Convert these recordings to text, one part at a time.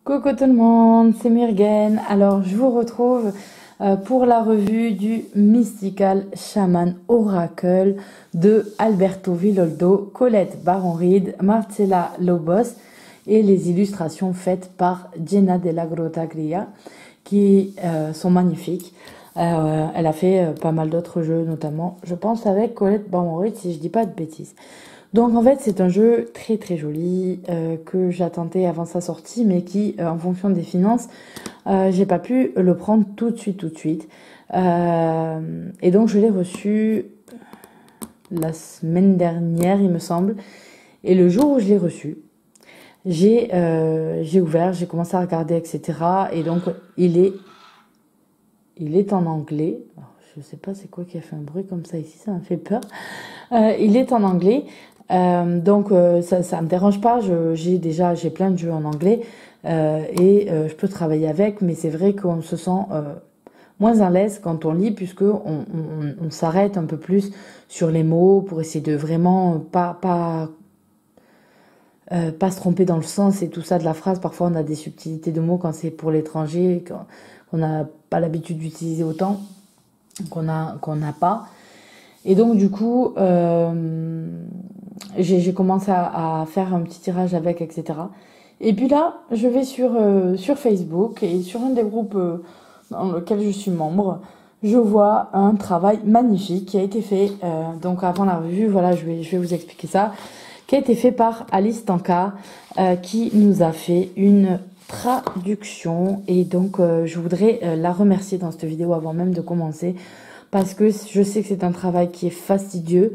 Coucou tout le monde, c'est Myrgen. Alors je vous retrouve pour la revue du Mystical Shaman Oracle de Alberto Villoldo, Colette Baron-Reed, Marcella Lobos et les illustrations faites par Jenna Della Grottaglia qui sont magnifiques. Elle a fait pas mal d'autres jeux, notamment je pense avec Colette Baron-Reed si je dis pas de bêtises. Donc en fait c'est un jeu très très joli que j'attendais avant sa sortie mais qui en fonction des finances j'ai pas pu le prendre tout de suite. Et donc je l'ai reçu la semaine dernière il me semble, et le jour où je l'ai reçu j'ai ouvert, j'ai commencé à regarder etc. Et donc il est en anglais. Alors, je sais pas c'est quoi qui a fait un bruit comme ça ici, ça m'a fait peur. Il est en anglais. Donc ça me dérange pas, j'ai plein de jeux en anglais et je peux travailler avec, mais c'est vrai qu'on se sent moins à l'aise quand on lit, puisque on s'arrête un peu plus sur les mots pour essayer de vraiment pas se tromper dans le sens et tout ça de la phrase. Parfois on a des subtilités de mots quand c'est pour l'étranger, qu'on n'a pas l'habitude d'utiliser autant, qu'on n'a pas. Et donc du coup j'ai commencé à faire un petit tirage avec, etc. Et puis là, je vais sur Facebook et sur un des groupes dans lequel je suis membre, je vois un travail magnifique qui a été fait, donc avant la revue, voilà, je vais vous expliquer ça, qui a été fait par Alice Tanka, qui nous a fait une traduction. Et donc je voudrais la remercier dans cette vidéo avant même de commencer, parce que je sais que c'est un travail qui est fastidieux,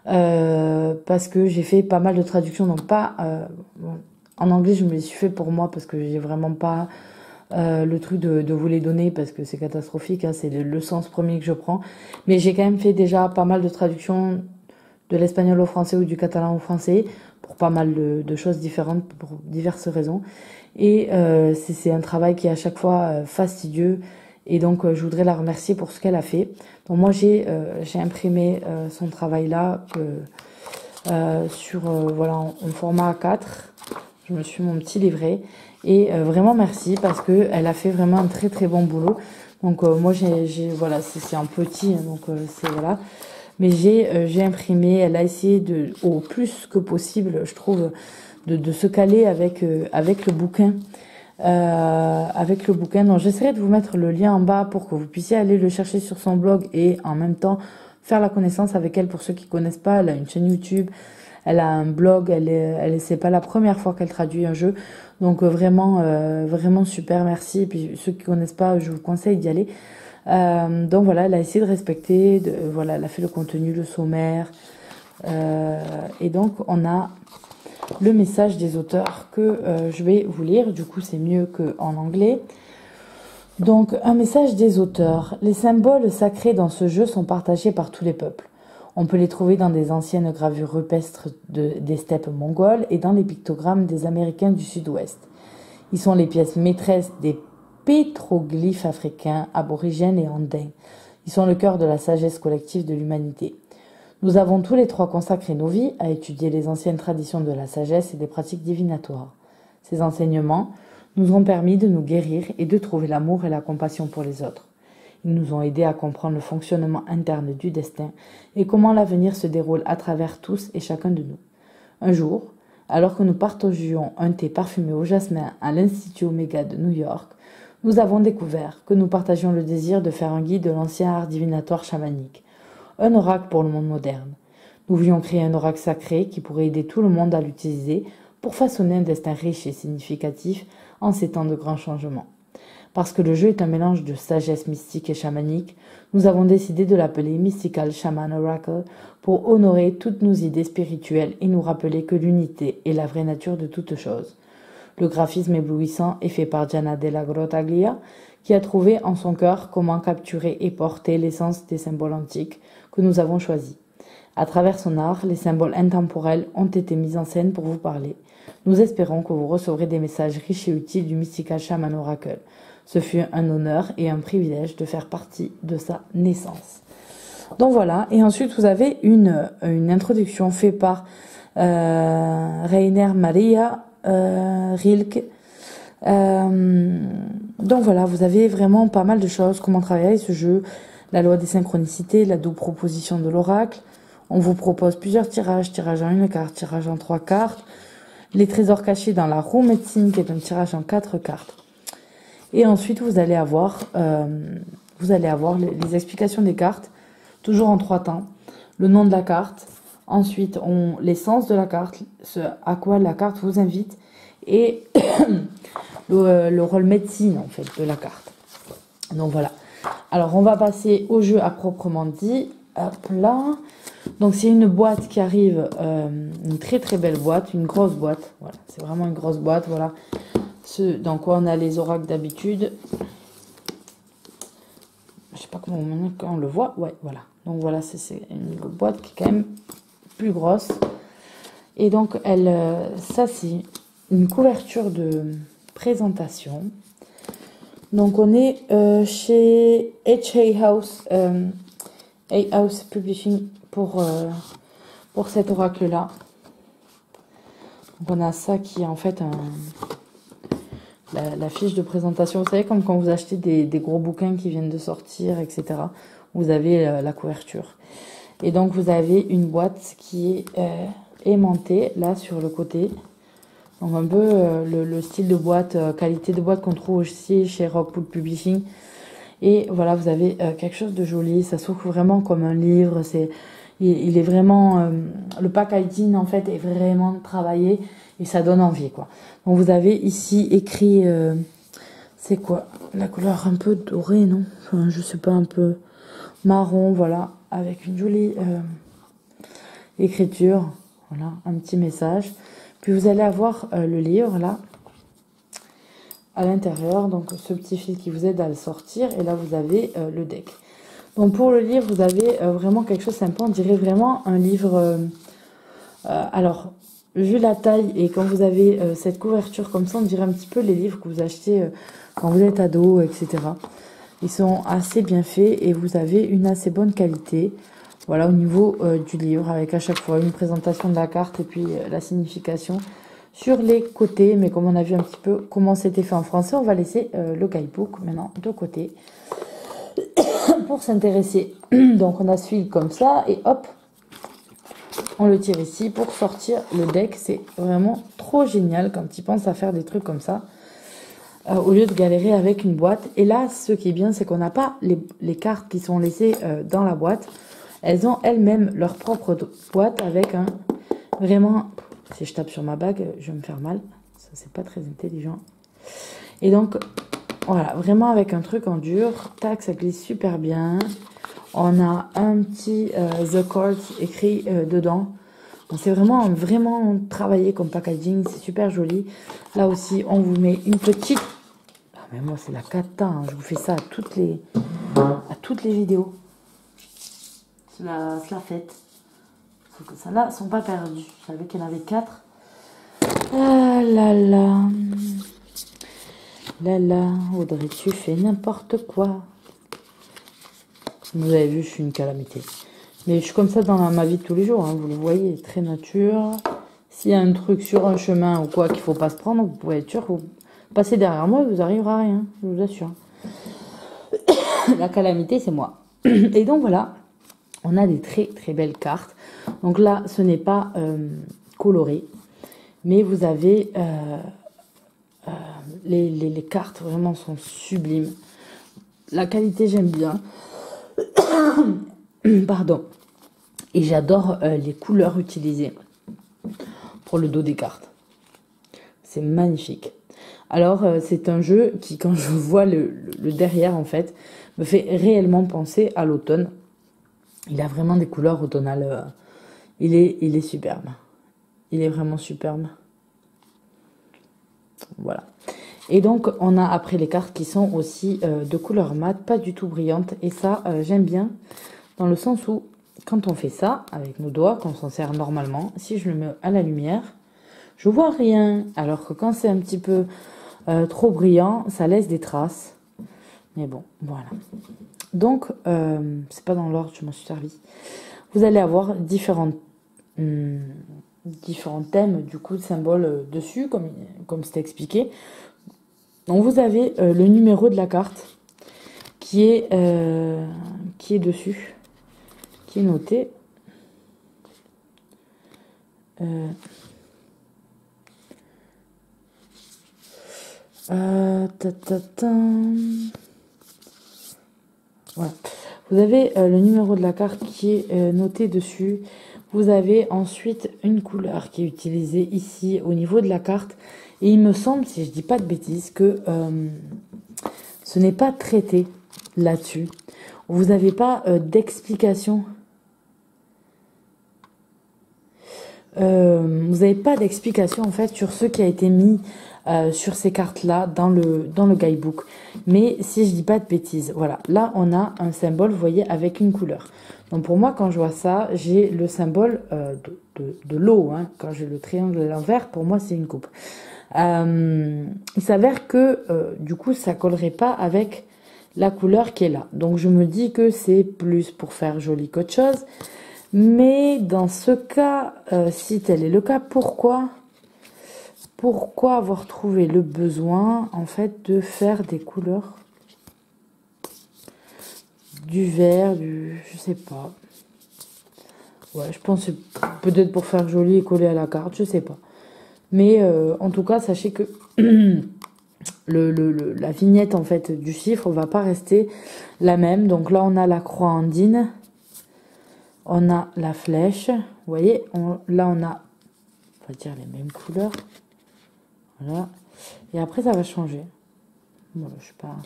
parce que j'ai fait pas mal de traductions, donc pas en anglais je me les suis fait pour moi parce que j'ai vraiment pas le truc de vous les donner parce que c'est catastrophique, hein, c'est le sens premier que je prends, mais j'ai quand même fait déjà pas mal de traductions de l'espagnol au français ou du catalan au français pour pas mal de choses différentes pour diverses raisons, et c'est un travail qui est à chaque fois fastidieux. Et donc je voudrais la remercier pour ce qu'elle a fait. Donc moi j'ai imprimé son travail là sur voilà en format A4. Je me suis mon petit livret et vraiment merci, parce que elle a fait vraiment un très très bon boulot. Donc moi j'ai voilà, c'est un petit, hein, donc c'est voilà. Mais j'ai imprimé, elle a essayé au plus que possible, je trouve, de se caler avec le bouquin. Donc j'essaierai de vous mettre le lien en bas pour que vous puissiez aller le chercher sur son blog et en même temps faire la connaissance avec elle. Pour ceux qui connaissent pas, elle a une chaîne YouTube, elle a un blog, c'est pas la première fois qu'elle traduit un jeu, donc vraiment super, merci. Et puis ceux qui connaissent pas, je vous conseille d'y aller. Donc voilà, elle a essayé de respecter, voilà, elle a fait le contenu, le sommaire, et donc on a le message des auteurs que je vais vous lire. Du coup c'est mieux qu'en anglais. Donc un message des auteurs. Les symboles sacrés dans ce jeu sont partagés par tous les peuples. On peut les trouver dans des anciennes gravures rupestres des steppes mongoles et dans les pictogrammes des Américains du Sud-Ouest. Ils sont les pièces maîtresses des pétroglyphes africains, aborigènes et andins. Ils sont le cœur de la sagesse collective de l'humanité. Nous avons tous les trois consacré nos vies à étudier les anciennes traditions de la sagesse et des pratiques divinatoires. Ces enseignements nous ont permis de nous guérir et de trouver l'amour et la compassion pour les autres. Ils nous ont aidés à comprendre le fonctionnement interne du destin et comment l'avenir se déroule à travers tous et chacun de nous. Un jour, alors que nous partagions un thé parfumé au jasmin à l'Institut Omega de New York, nous avons découvert que nous partagions le désir de faire un guide de l'ancien art divinatoire chamanique. Un oracle pour le monde moderne. Nous voulions créer un oracle sacré qui pourrait aider tout le monde à l'utiliser pour façonner un destin riche et significatif en ces temps de grands changements. Parce que le jeu est un mélange de sagesse mystique et chamanique, nous avons décidé de l'appeler Mystical Shaman Oracle pour honorer toutes nos idées spirituelles et nous rappeler que l'unité est la vraie nature de toute chose. Le graphisme éblouissant est fait par Jenna Della Grottaglia, qui a trouvé en son cœur comment capturer et porter l'essence des symboles antiques que nous avons choisis. À travers son art, les symboles intemporels ont été mis en scène pour vous parler. Nous espérons que vous recevrez des messages riches et utiles du Mystical Shaman Oracle. Ce fut un honneur et un privilège de faire partie de sa naissance. Donc voilà, et ensuite vous avez une introduction faite par Rainer Maria Rilke, Donc voilà, vous avez vraiment pas mal de choses. Comment travailler avec ce jeu, la loi des synchronicités, la double proposition de l'oracle. On vous propose plusieurs tirages, tirage en une carte, tirage en 3 cartes. Les trésors cachés dans la roue médecine, qui est un tirage en 4 cartes. Et ensuite, vous allez avoir les explications des cartes, toujours en 3 temps. Le nom de la carte, ensuite l'essence de la carte, ce à quoi la carte vous invite, et le rôle médecine en fait de la carte. Donc voilà. Alors on va passer au jeu à proprement dit. Hop là. Donc c'est une boîte qui arrive, une très très belle boîte, une grosse boîte. Voilà, c'est vraiment une grosse boîte. Voilà. Dans quoi on a les oracles d'habitude. Je sais pas comment on le voit. Ouais, voilà. Donc voilà, c'est une boîte qui est quand même plus grosse. Et donc ça c'est une couverture de présentation. Donc on est chez House Publishing pour cet oracle là. Donc on a ça qui est en fait la fiche de présentation. Vous savez, comme quand vous achetez des gros bouquins qui viennent de sortir, etc. Vous avez la couverture. Et donc vous avez une boîte qui est aimantée là sur le côté. Donc un peu le style de boîte, qualité de boîte qu'on trouve aussi chez Rockwood Publishing. Et voilà, vous avez quelque chose de joli. Ça s'ouvre vraiment comme un livre. Il est vraiment... le packaging, en fait, est vraiment travaillé. Et ça donne envie, quoi. Donc vous avez ici écrit... c'est quoi? La couleur un peu dorée, non? Enfin, je sais pas, un peu marron, voilà. Avec une jolie écriture. Voilà, un petit message. Puis vous allez avoir le livre, là. À l'intérieur, donc ce petit fil qui vous aide à le sortir, et là vous avez le deck. Donc pour le livre, vous avez vraiment quelque chose de sympa, on dirait vraiment un livre, alors vu la taille et quand vous avez cette couverture comme ça, on dirait un petit peu les livres que vous achetez quand vous êtes ado, etc. Ils sont assez bien faits et vous avez une assez bonne qualité, voilà, au niveau du livre, avec à chaque fois une présentation de la carte et puis la signification sur les côtés. Mais comme on a vu un petit peu comment c'était fait en français, on va laisser le guidebook maintenant de côté pour s'intéresser. Donc on a ce fil comme ça et hop, on le tire ici pour sortir le deck. C'est vraiment trop génial quand ils pensent à faire des trucs comme ça, au lieu de galérer avec une boîte. Et là, ce qui est bien, c'est qu'on n'a pas les cartes qui sont laissées dans la boîte. Elles ont elles-mêmes leur propre boîte avec un... Vraiment, si je tape sur ma bague, je vais me faire mal. Ça, c'est pas très intelligent. Et donc, voilà, vraiment avec un truc en dur. Tac, ça glisse super bien. On a un petit The Chords écrit dedans. C'est vraiment travaillé comme packaging. C'est super joli. Là aussi, on vous met une petite... Ah, mais moi, c'est la cata. Hein. Je vous fais ça à toutes les vidéos. Cela fête. Sauf que celles-là sont pas perdues. Je savais qu'il y en avait 4. Ah là là. Là là, Audrey, tu fais n'importe quoi. Vous avez vu, je suis une calamité. Mais je suis comme ça dans ma vie de tous les jours. Hein, vous le voyez, très nature. S'il y a un truc sur un chemin ou quoi qu'il faut pas se prendre, vous pouvez être sûr que vous passez derrière moi, il vous arrivera rien. Je vous assure. La calamité, c'est moi. Et donc voilà, on a des très très belles cartes. Donc là, ce n'est pas coloré, mais vous avez les cartes vraiment sont sublimes. La qualité, j'aime bien. Pardon. Et j'adore les couleurs utilisées pour le dos des cartes. C'est magnifique. Alors, c'est un jeu qui, quand je vois le derrière, en fait, me fait réellement penser à l'automne. Il a vraiment des couleurs automnales. Il est superbe. Il est vraiment superbe. Voilà. Et donc, on a après les cartes qui sont aussi de couleur mat, pas du tout brillante. Et ça, j'aime bien, dans le sens où, quand on fait ça, avec nos doigts, quand on s'en sert normalement, si je le mets à la lumière, je vois rien. Alors que quand c'est un petit peu trop brillant, ça laisse des traces. Mais bon, voilà. Donc, c'est pas dans l'ordre, je m'en suis servi. Vous allez avoir différents thèmes, du coup, de symboles dessus, comme c'était expliqué. Donc vous avez le numéro de la carte qui est dessus, qui est noté. Voilà. Vous avez le numéro de la carte qui est noté dessus. Vous avez ensuite une couleur qui est utilisée ici au niveau de la carte. Et il me semble, si je dis pas de bêtises, que ce n'est pas traité là-dessus. Vous n'avez pas d'explication. Vous n'avez pas d'explication en fait sur ce qui a été mis sur ces cartes-là dans le guidebook. Mais si je dis pas de bêtises, voilà. Là, on a un symbole, vous voyez, avec une couleur. Donc pour moi, quand je vois ça, j'ai le symbole de l'eau. Hein. Quand j'ai le triangle à l'envers, pour moi, c'est une coupe. Il s'avère que du coup, ça collerait pas avec la couleur qui est là. Donc je me dis que c'est plus pour faire joli qu'autre chose. Mais dans ce cas, si tel est le cas, pourquoi avoir trouvé le besoin, en fait, de faire des couleurs du vert, je sais pas. Ouais, je pense que c'est peut-être pour faire joli et coller à la carte, je sais pas. Mais en tout cas, sachez que la vignette, en fait, du chiffre va pas rester la même. Donc là, on a la croix andine. On a la flèche, vous voyez, là on a, on va dire les mêmes couleurs, voilà, et après ça va changer, bon, je sais pas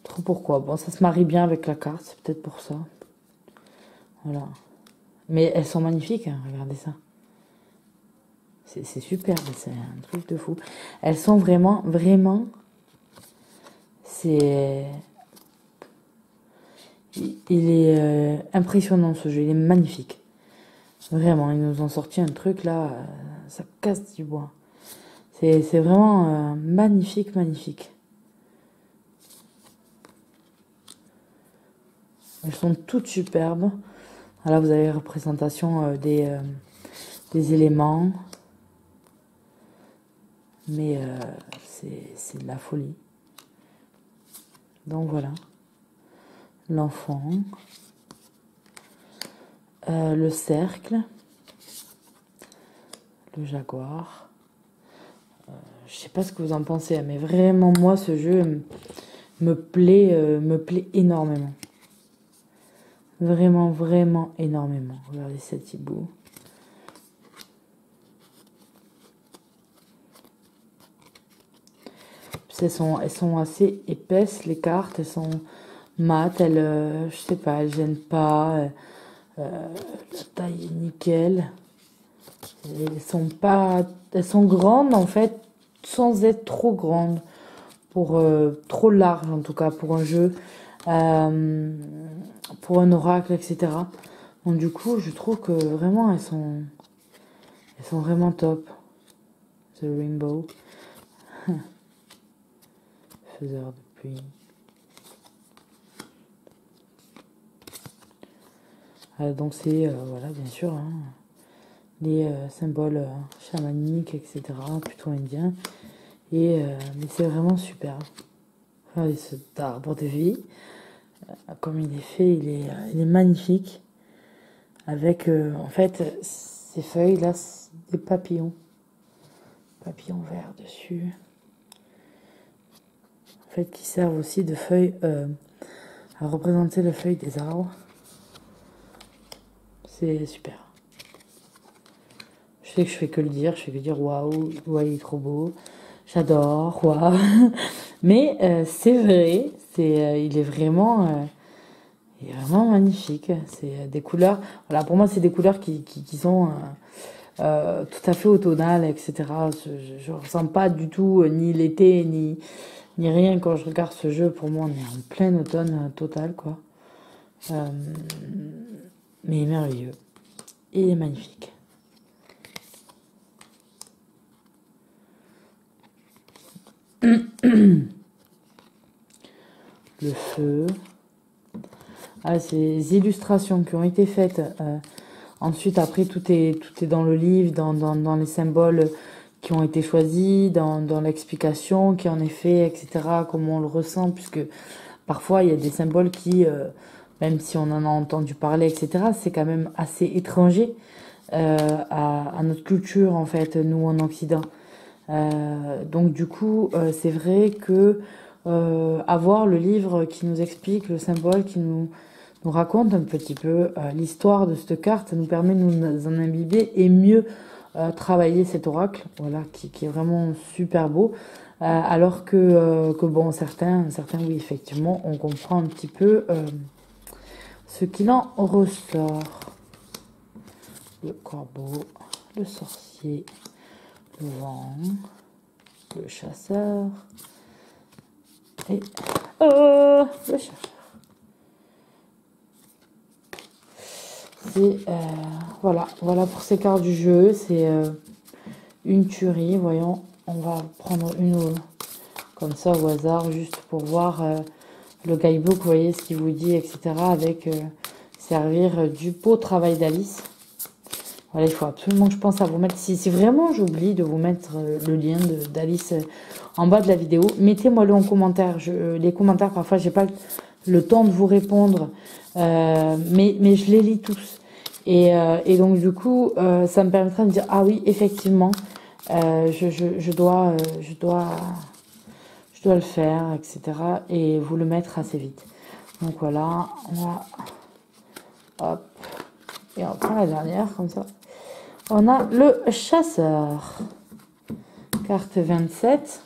trop pourquoi, bon ça se marie bien avec la carte, c'est peut-être pour ça, voilà, mais elles sont magnifiques, hein, regardez ça, c'est superbe, c'est un truc de fou, elles sont vraiment, c'est... Il est impressionnant ce jeu, il est magnifique. Vraiment, ils nous ont sorti un truc là, ça casse du bois. C'est vraiment magnifique, magnifique. Elles sont toutes superbes. Là, vous avez la représentation des éléments. Mais c'est de la folie. Donc voilà. L'enfant, le cercle, le jaguar. Je sais pas ce que vous en pensez, mais vraiment moi ce jeu me plaît énormément. Vraiment énormément. Regardez cet hibou. Elles sont assez épaisses les cartes, elles sont mat, je sais pas, elles gênent pas, la taille est nickel. Elles sont grandes en fait, sans être trop grandes, trop larges en tout cas pour un jeu, pour un oracle, etc. Donc du coup, je trouve que vraiment elles sont vraiment top. The Rainbow, faiseur de pluie. Donc c'est, voilà, bien sûr, hein, les symboles chamaniques, etc., plutôt indiens. Mais c'est vraiment super. Regardez cet arbre de vie. Comme il est fait, il est magnifique. Avec, en fait, ces feuilles-là, des papillons. Papillons verts dessus. En fait, qui servent aussi de feuilles à représenter les feuilles des arbres. C'est super. Je sais que je fais que le dire, waouh, ouais, il est trop beau, j'adore, waouh. Mais c'est vrai, il est vraiment magnifique. C'est des couleurs, voilà, pour moi c'est des couleurs qui sont tout à fait automnales, etc. Je ressens pas du tout ni l'été ni rien quand je regarde ce jeu. Pour moi, on est en plein automne total, quoi. Mais merveilleux. Il est magnifique. Le feu. Ces illustrations qui ont été faites. Ensuite, après, tout est dans le livre, dans les symboles qui ont été choisis dans l'explication, qui en est fait, etc., comment on le ressent, puisque parfois il y a des symboles qui, même si on en a entendu parler, etc., c'est quand même assez étranger à notre culture, en fait, nous en Occident. Donc du coup, c'est vrai que avoir le livre qui nous explique le symbole, qui nous raconte un petit peu l'histoire de cette carte, ça nous permet de nous en imbiber et mieux travailler cet oracle, voilà, qui est vraiment super beau. Alors que bon, certains, oui, effectivement, on comprend un petit peu ce qu'il en ressort. Le corbeau, le sorcier, le vent, le chasseur et le chercheur. C'est voilà pour ces cartes du jeu. C'est une tuerie. Voyons, on va prendre une comme ça au hasard, juste pour voir le guidebook, vous voyez ce qu'il vous dit, etc. Avec servir du beau travail d'Alice. Voilà, il faut absolument que je pense à vous mettre, si vraiment j'oublie de vous mettre le lien d'Alice en bas de la vidéo, mettez-moi-le en commentaire. Les commentaires, parfois, j'ai pas le temps de vous répondre, mais je les lis tous. Et donc, du coup, ça me permettra de me dire, ah oui, effectivement, je dois le faire, etc. Et vous le mettre assez vite. Donc voilà, on va, hop, et on prend la dernière, comme ça. On a le chasseur, carte 27.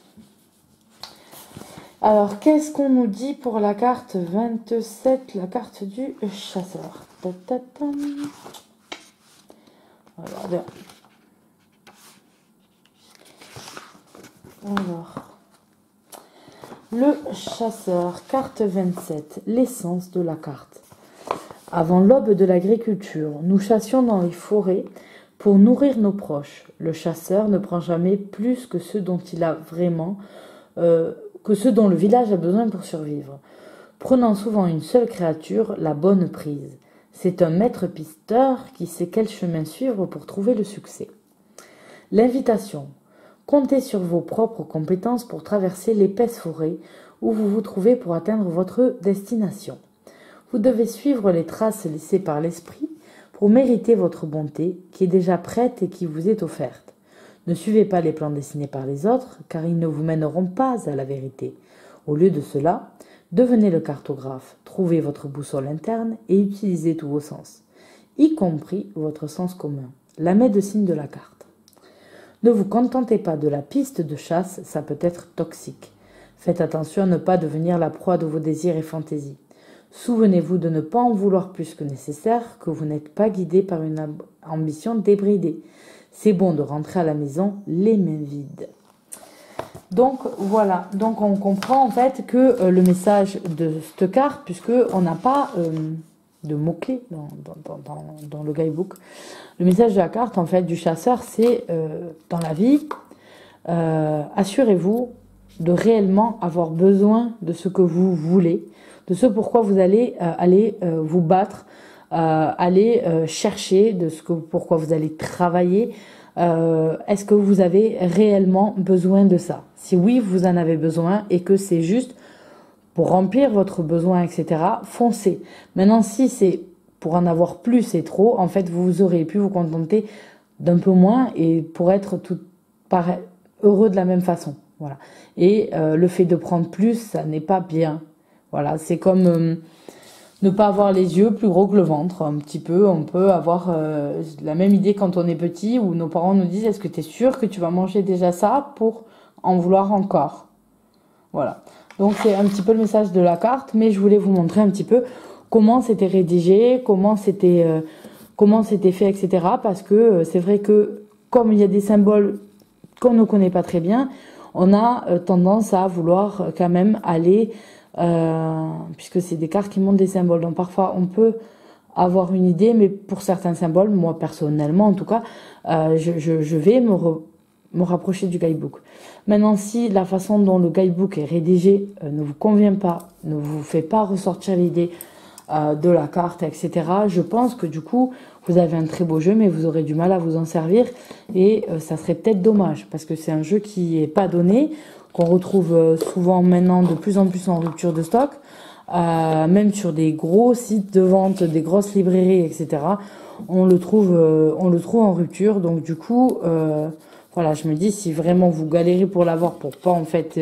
Alors, qu'est-ce qu'on nous dit pour la carte 27, la carte du chasseur? Regardez. Alors, le chasseur, carte 27, l'essence de la carte. Avant l'aube de l'agriculture, nous chassions dans les forêts pour nourrir nos proches. Le chasseur ne prend jamais plus que ce dont il a vraiment, que ce dont le village a besoin pour survivre, prenant souvent une seule créature, la bonne prise. C'est un maître pisteur qui sait quel chemin suivre pour trouver le succès. L'invitation. Comptez sur vos propres compétences pour traverser l'épaisse forêt où vous vous trouvez pour atteindre votre destination. Vous devez suivre les traces laissées par l'esprit pour mériter votre bonté qui est déjà prête et qui vous est offerte. Ne suivez pas les plans dessinés par les autres, car ils ne vous mèneront pas à la vérité. Au lieu de cela, devenez le cartographe, trouvez votre boussole interne et utilisez tous vos sens, y compris votre sens commun, la médecine de la carte. Ne vous contentez pas de la piste de chasse, ça peut être toxique. Faites attention à ne pas devenir la proie de vos désirs et fantaisies. Souvenez-vous de ne pas en vouloir plus que nécessaire, que vous n'êtes pas guidé par une ambition débridée. C'est bon de rentrer à la maison les mains vides. Donc voilà, donc on comprend en fait que le message de cette carte, puisque on n'a pas de mots-clés dans le guidebook, le message de la carte en fait du chasseur, c'est dans la vie, assurez-vous de réellement avoir besoin de ce que vous voulez, de ce pourquoi vous allez aller vous battre, aller chercher, de ce pourquoi vous allez travailler. Est-ce que vous avez réellement besoin de ça? Si oui, vous en avez besoin et que c'est juste pour remplir votre besoin, etc., foncez. Maintenant, si c'est pour en avoir plus et trop, en fait, vous aurez pu vous contenter d'un peu moins et pour être tout pareil, heureux de la même façon. Voilà. Et le fait de prendre plus, ça n'est pas bien. Voilà, c'est comme ne pas avoir les yeux plus gros que le ventre, un petit peu. On peut avoir la même idée quand on est petit, où nos parents nous disent, est-ce que tu es sûr que tu vas manger déjà ça pour en vouloir encore? Voilà. Donc c'est un petit peu le message de la carte, mais je voulais vous montrer un petit peu comment c'était rédigé, comment c'était fait, etc. Parce que c'est vrai que comme il y a des symboles qu'on ne connaît pas très bien, on a tendance à vouloir quand même aller, puisque c'est des cartes qui montrent des symboles. Donc parfois on peut avoir une idée, mais pour certains symboles, moi personnellement en tout cas, je vais me rapprocher du guidebook. Maintenant, si la façon dont le guidebook est rédigé ne vous convient pas, ne vous fait pas ressortir l'idée de la carte, etc. Je pense que du coup, vous avez un très beau jeu, mais vous aurez du mal à vous en servir. Et ça serait peut-être dommage, parce que c'est un jeu qui est pas donné, qu'on retrouve souvent maintenant de plus en plus en rupture de stock. Même sur des gros sites de vente, des grosses librairies, etc. On le trouve en rupture. Donc du coup, voilà, je me dis si vraiment vous galérez pour l'avoir, pour pas en fait,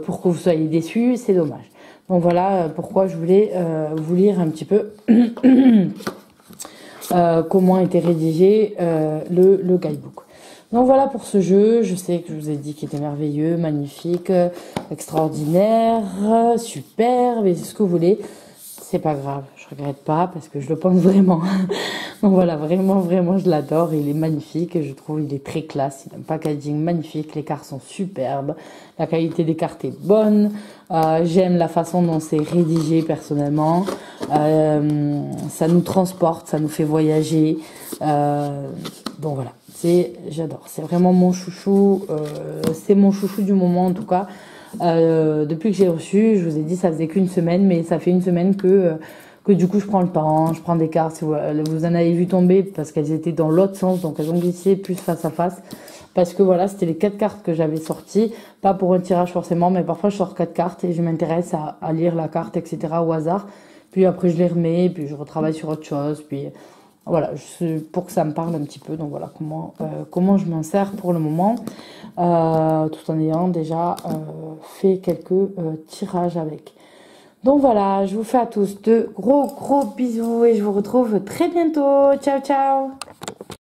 pour que vous soyez déçus, c'est dommage. Donc voilà pourquoi je voulais vous lire un petit peu comment était rédigé le guidebook. Donc voilà pour ce jeu, je sais que je vous ai dit qu'il était merveilleux, magnifique, extraordinaire, super, mais c'est ce que vous voulez. C'est pas grave, je regrette pas parce que je le pense vraiment. Donc voilà, vraiment, vraiment, je l'adore. Il est magnifique, je trouve il est très classe. Il a un packaging magnifique, les cartes sont superbes, la qualité des cartes est bonne. J'aime la façon dont c'est rédigé personnellement. Ça nous transporte, ça nous fait voyager. Donc voilà, j'adore. C'est vraiment mon chouchou. C'est mon chouchou du moment en tout cas. Depuis que j'ai reçu, je vous ai dit ça faisait qu'une semaine, mais ça fait une semaine que du coup je prends le temps, je prends des cartes. Si vous en avez vu tomber parce qu'elles étaient dans l'autre sens, donc elles ont glissé plus face à face. Parce que voilà, c'était les 4 cartes que j'avais sorties, pas pour un tirage forcément, mais parfois je sors 4 cartes et je m'intéresse à lire la carte, etc. au hasard. Puis après je les remets, puis je retravaille sur autre chose, puis voilà, pour que ça me parle un petit peu. Donc voilà comment je m'en sers pour le moment, tout en ayant déjà fait quelques tirages avec. Donc voilà, je vous fais à tous de gros bisous et je vous retrouve très bientôt. Ciao ciao.